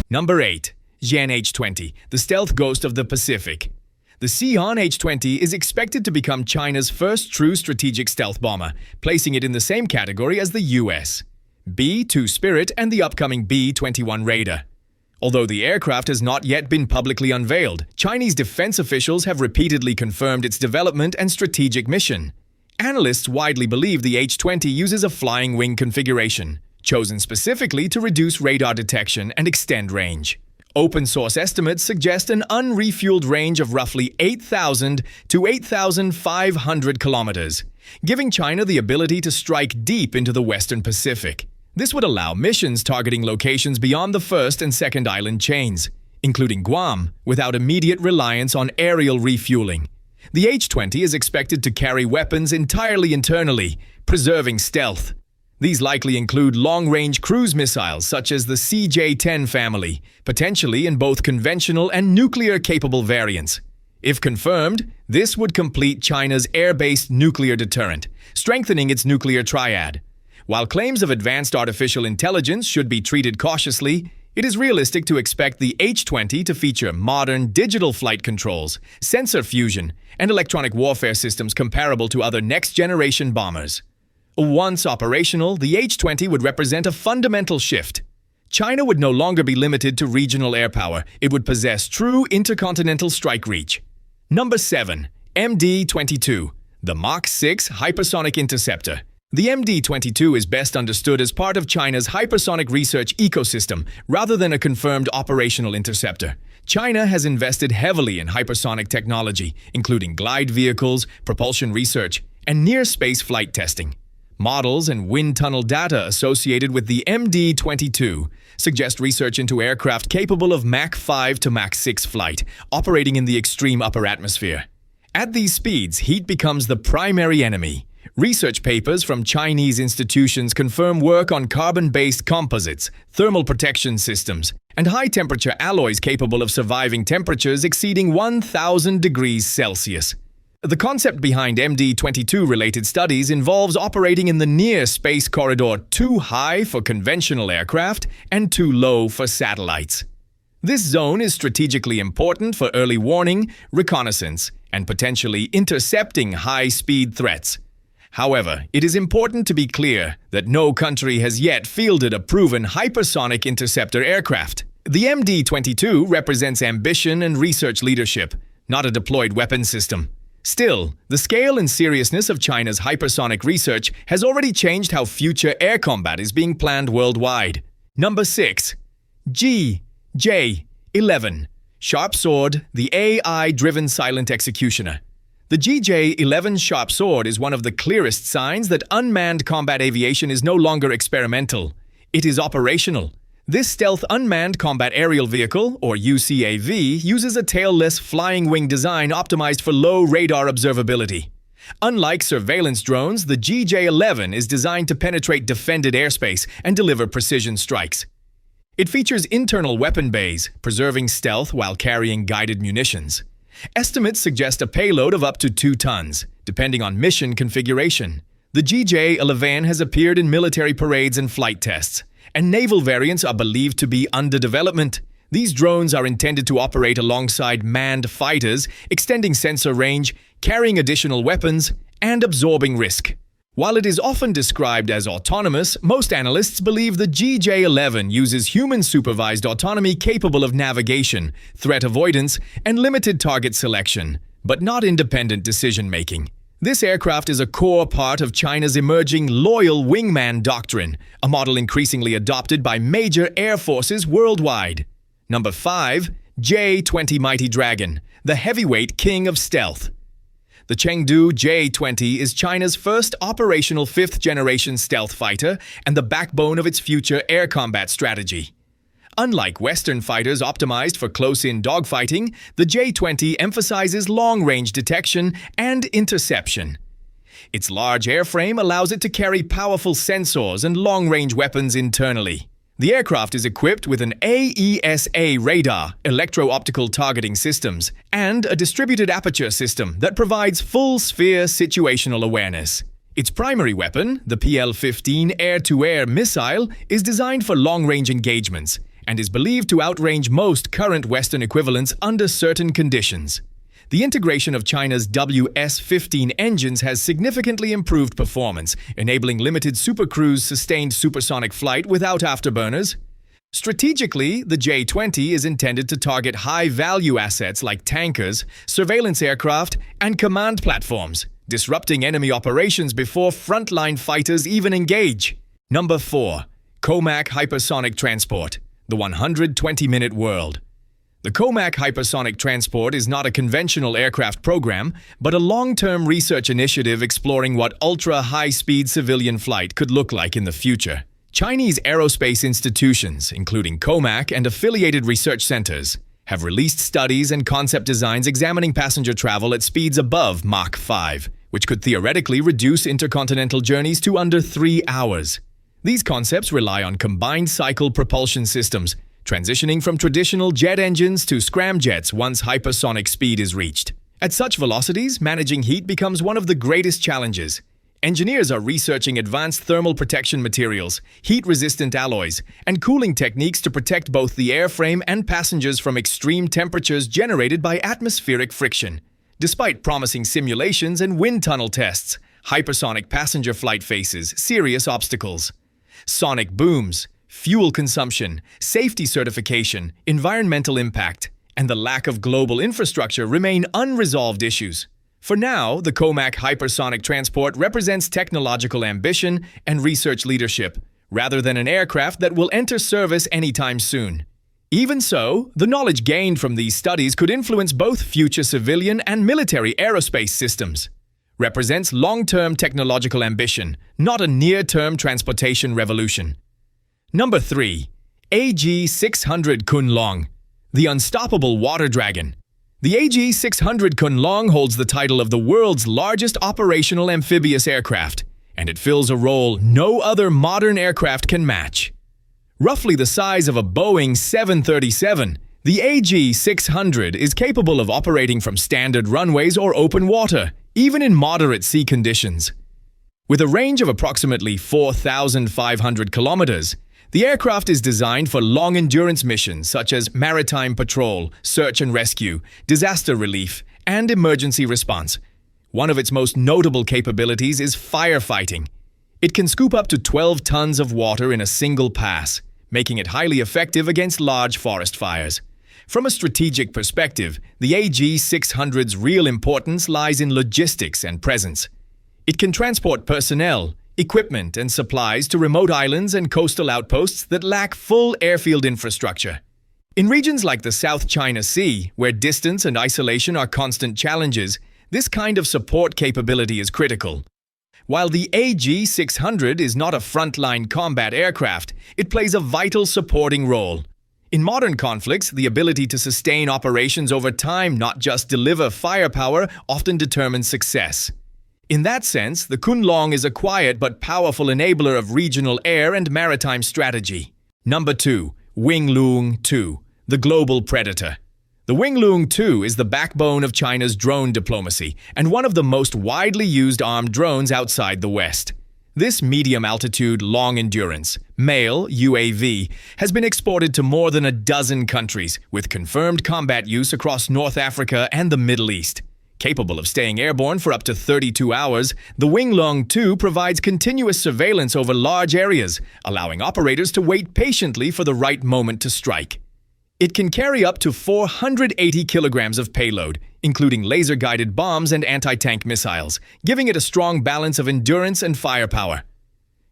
Number 8. Xian H-20, the stealth ghost of the Pacific. The Xian H-20 is expected to become China's first true strategic stealth bomber, placing it in the same category as the US, B-2 Spirit and the upcoming B-21 Raider. Although the aircraft has not yet been publicly unveiled, Chinese defense officials have repeatedly confirmed its development and strategic mission. Analysts widely believe the H-20 uses a flying wing configuration, chosen specifically to reduce radar detection and extend range. Open-source estimates suggest an unrefueled range of roughly 8,000 to 8,500 kilometers, giving China the ability to strike deep into the Western Pacific. This would allow missions targeting locations beyond the first and second island chains, including Guam, without immediate reliance on aerial refueling. The H-20 is expected to carry weapons entirely internally, preserving stealth. These likely include long-range cruise missiles such as the CJ-10 family, potentially in both conventional and nuclear-capable variants. If confirmed, this would complete China's air-based nuclear deterrent, strengthening its nuclear triad. While claims of advanced artificial intelligence should be treated cautiously, it is realistic to expect the H-20 to feature modern digital flight controls, sensor fusion, and electronic warfare systems comparable to other next-generation bombers. Once operational, the H-20 would represent a fundamental shift. China would no longer be limited to regional air power. It would possess true intercontinental strike reach. Number 7. MD-22, the Mach 6 Hypersonic Interceptor. The MD-22 is best understood as part of China's hypersonic research ecosystem rather than a confirmed operational interceptor. China has invested heavily in hypersonic technology, including glide vehicles, propulsion research, and near-space flight testing. Models and wind tunnel data associated with the MD-22 suggest research into aircraft capable of Mach 5 to Mach 6 flight, operating in the extreme upper atmosphere. At these speeds, heat becomes the primary enemy. Research papers from Chinese institutions confirm work on carbon-based composites, thermal protection systems, and high-temperature alloys capable of surviving temperatures exceeding 1,000 degrees Celsius. The concept behind MD-22-related studies involves operating in the near-space corridor too high for conventional aircraft and too low for satellites. This zone is strategically important for early warning, reconnaissance, and potentially intercepting high-speed threats. However, it is important to be clear that no country has yet fielded a proven hypersonic interceptor aircraft. The MD-22 represents ambition and research leadership, not a deployed weapon system. Still, the scale and seriousness of China's hypersonic research has already changed how future air combat is being planned worldwide. Number 6. GJ-11, Sharp Sword, the AI-driven silent executioner. The GJ-11 Sharp Sword is one of the clearest signs that unmanned combat aviation is no longer experimental. It is operational. This stealth unmanned combat aerial vehicle, or UCAV, uses a tailless flying wing design optimized for low radar observability. Unlike surveillance drones, the GJ-11 is designed to penetrate defended airspace and deliver precision strikes. It features internal weapon bays, preserving stealth while carrying guided munitions. Estimates suggest a payload of up to 2 tons, depending on mission configuration. The GJ-11 has appeared in military parades and flight tests, and naval variants are believed to be under development. These drones are intended to operate alongside manned fighters, extending sensor range, carrying additional weapons, and absorbing risk. While it is often described as autonomous, most analysts believe the GJ-11 uses human-supervised autonomy capable of navigation, threat avoidance, and limited target selection, but not independent decision-making. This aircraft is a core part of China's emerging loyal wingman doctrine, a model increasingly adopted by major air forces worldwide. Number 5. J-20 Mighty Dragon, the heavyweight king of stealth. The Chengdu J-20 is China's first operational 5th-generation stealth fighter and the backbone of its future air combat strategy. Unlike Western fighters optimized for close-in dogfighting, the J-20 emphasizes long-range detection and interception. Its large airframe allows it to carry powerful sensors and long-range weapons internally. The aircraft is equipped with an AESA radar, electro-optical targeting systems, and a distributed aperture system that provides full-sphere situational awareness. Its primary weapon, the PL-15 air-to-air missile, is designed for long-range engagements, and is believed to outrange most current Western equivalents under certain conditions. The integration of China's WS-15 engines has significantly improved performance, enabling limited supercruise sustained supersonic flight without afterburners. Strategically, the J-20 is intended to target high-value assets like tankers, surveillance aircraft, and command platforms, disrupting enemy operations before frontline fighters even engage. Number 4. COMAC Hypersonic Transport, the 120-minute world. The COMAC Hypersonic Transport is not a conventional aircraft program, but a long-term research initiative exploring what ultra-high-speed civilian flight could look like in the future. Chinese aerospace institutions, including COMAC and affiliated research centers, have released studies and concept designs examining passenger travel at speeds above Mach 5, which could theoretically reduce intercontinental journeys to under 3 hours. These concepts rely on combined-cycle propulsion systems, transitioning from traditional jet engines to scramjets once hypersonic speed is reached. At such velocities, managing heat becomes one of the greatest challenges. Engineers are researching advanced thermal protection materials, heat-resistant alloys, and cooling techniques to protect both the airframe and passengers from extreme temperatures generated by atmospheric friction. Despite promising simulations and wind tunnel tests, hypersonic passenger flight faces serious obstacles. Sonic booms, fuel consumption, safety certification, environmental impact, and the lack of global infrastructure remain unresolved issues. For now, the COMAC Hypersonic Transport represents technological ambition and research leadership, rather than an aircraft that will enter service anytime soon. Even so, the knowledge gained from these studies could influence both future civilian and military aerospace systems. Represents long-term technological ambition, not a near-term transportation revolution. Number 3. AG-600 Kunlong, the unstoppable water dragon. The AG-600 Kunlong holds the title of the world's largest operational amphibious aircraft, and it fills a role no other modern aircraft can match. Roughly the size of a Boeing 737, the AG-600 is capable of operating from standard runways or open water, even in moderate sea conditions. With a range of approximately 4,500 kilometers, the aircraft is designed for long-endurance missions such as maritime patrol, search and rescue, disaster relief, and emergency response. One of its most notable capabilities is firefighting. It can scoop up to 12 tons of water in a single pass, making it highly effective against large forest fires. From a strategic perspective, the AG-600's real importance lies in logistics and presence. It can transport personnel, equipment, and supplies to remote islands and coastal outposts that lack full airfield infrastructure. In regions like the South China Sea, where distance and isolation are constant challenges, this kind of support capability is critical. While the AG-600 is not a frontline combat aircraft, it plays a vital supporting role. In modern conflicts, the ability to sustain operations over time, not just deliver firepower, often determines success. In that sense, the Kunlong is a quiet but powerful enabler of regional air and maritime strategy. Number 2. Loong 2, the global predator. The Loong 2 is the backbone of China's drone diplomacy and one of the most widely used armed drones outside the West. This medium-altitude, long-endurance, male UAV has been exported to more than a dozen countries, with confirmed combat use across North Africa and the Middle East. Capable of staying airborne for up to 32 hours, the Loong 2 provides continuous surveillance over large areas, allowing operators to wait patiently for the right moment to strike. It can carry up to 480 kilograms of payload, including laser-guided bombs and anti-tank missiles, giving it a strong balance of endurance and firepower.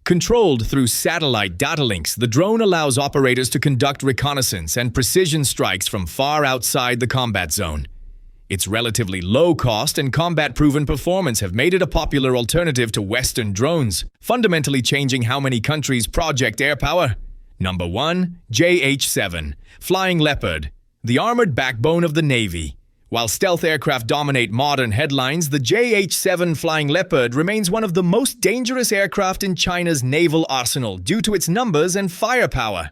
Controlled through satellite data links, the drone allows operators to conduct reconnaissance and precision strikes from far outside the combat zone. Its relatively low cost and combat-proven performance have made it a popular alternative to Western drones, fundamentally changing how many countries project air power. Number 1. JH-7, Flying Leopard, the armored backbone of the Navy. While stealth aircraft dominate modern headlines, the JH-7 Flying Leopard remains one of the most dangerous aircraft in China's naval arsenal due to its numbers and firepower.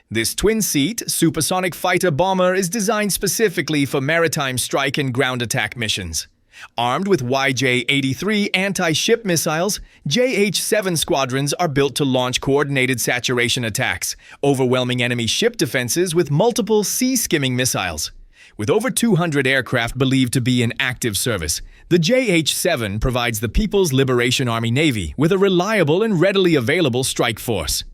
This twin-seat, supersonic fighter-bomber is designed specifically for maritime strike and ground attack missions. Armed with YJ-83 anti-ship missiles, JH-7 squadrons are built to launch coordinated saturation attacks, overwhelming enemy ship defenses with multiple sea-skimming missiles. With over 200 aircraft believed to be in active service, the JH-7 provides the People's Liberation Army Navy with a reliable and readily available strike force.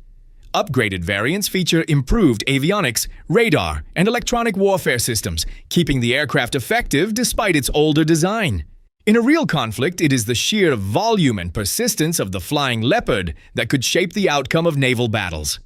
Upgraded variants feature improved avionics, radar, and electronic warfare systems, keeping the aircraft effective despite its older design. In a real conflict, it is the sheer volume and persistence of the flying Leopard that could shape the outcome of naval battles.